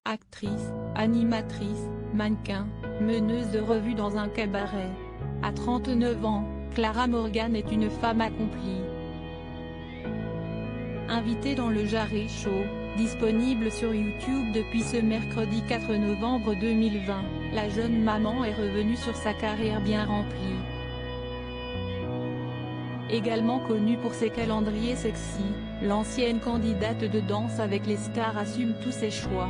Actrice, animatrice, mannequin, meneuse de revue dans un cabaret. À 39 ans, Clara Morgan est une femme accomplie. Invitée dans le Jarret Show, disponible sur YouTube depuis ce mercredi 4 novembre 2020, la jeune maman est revenue sur sa carrière bien remplie. Également connue pour ses calendriers sexy, l'ancienne candidate de Danse avec les stars assume tous ses choix.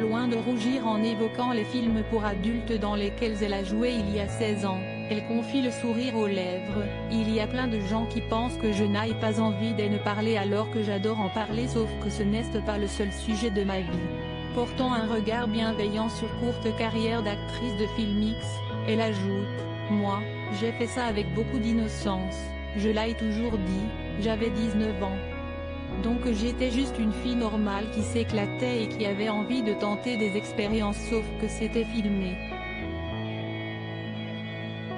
Loin de rougir en évoquant les films pour adultes dans lesquels elle a joué il y a 16 ans, elle confie le sourire aux lèvres. Il y a plein de gens qui pensent que je n'aille pas envie d'en parler alors que j'adore en parler, sauf que ce n'est pas le seul sujet de ma vie. Portant un regard bienveillant sur courte carrière d'actrice de film X, elle ajoute « Moi, j'ai fait ça avec beaucoup d'innocence, je l'ai toujours dit, j'avais 19 ans. Donc j'étais juste une fille normale qui s'éclatait et qui avait envie de tenter des expériences, sauf que c'était filmé. »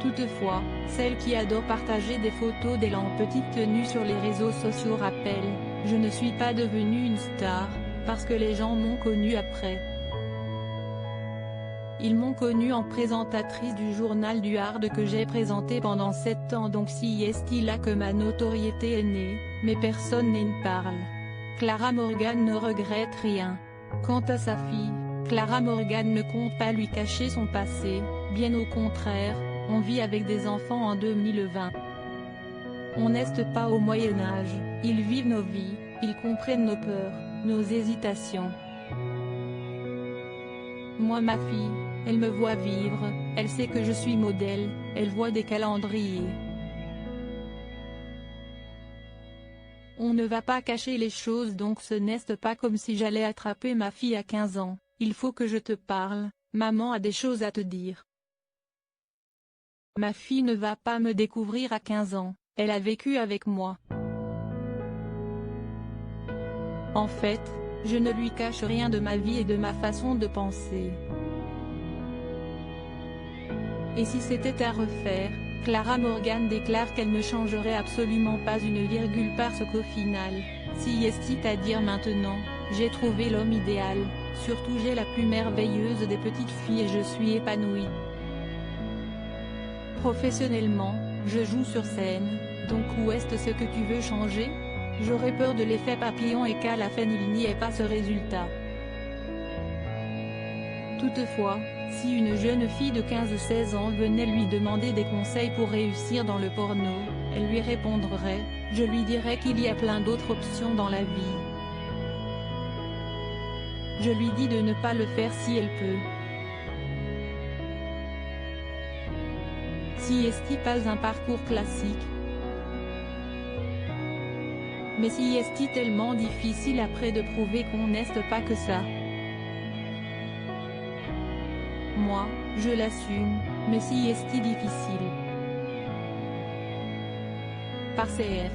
Toutefois, celle qui adore partager des photos d'elle en petite tenue sur les réseaux sociaux rappelle « Je ne suis pas devenue une star, parce que les gens m'ont connue après. Ils m'ont connue en présentatrice du journal du Hard que j'ai présenté pendant 7 ans, donc si est là que ma notoriété est née, mais personne n'en parle. » Clara Morgan ne regrette rien. Quant à sa fille, Clara Morgan ne compte pas lui cacher son passé, bien au contraire, on vit avec des enfants en 2020. On n'est pas au Moyen-Âge, ils vivent nos vies, ils comprennent nos peurs, nos hésitations. Moi ma fille, elle me voit vivre, elle sait que je suis modèle, elle voit des calendriers. On ne va pas cacher les choses, donc ce n'est pas comme si j'allais attraper ma fille à 15 ans, il faut que je te parle, maman a des choses à te dire. Ma fille ne va pas me découvrir à 15 ans, elle a vécu avec moi. En fait, je ne lui cache rien de ma vie et de ma façon de penser. Et si c'était à refaire, Clara Morgan déclare qu'elle ne changerait absolument pas une virgule parce qu'au final, si est à dire maintenant, j'ai trouvé l'homme idéal, surtout j'ai la plus merveilleuse des petites filles et je suis épanouie. Professionnellement, je joue sur scène, donc où est-ce que tu veux changer? J'aurais peur de l'effet papillon et qu'à la fin il n'y ait pas ce résultat. Toutefois, si une jeune fille de 15-16 ans venait lui demander des conseils pour réussir dans le porno, elle lui répondrait « Je lui dirais qu'il y a plein d'autres options dans la vie. Je lui dis de ne pas le faire si elle peut. Si est pas un parcours classique. Mais si est tellement difficile après de prouver qu'on n'est pas que ça. Moi, je l'assume, mais si est difficile. Par CF.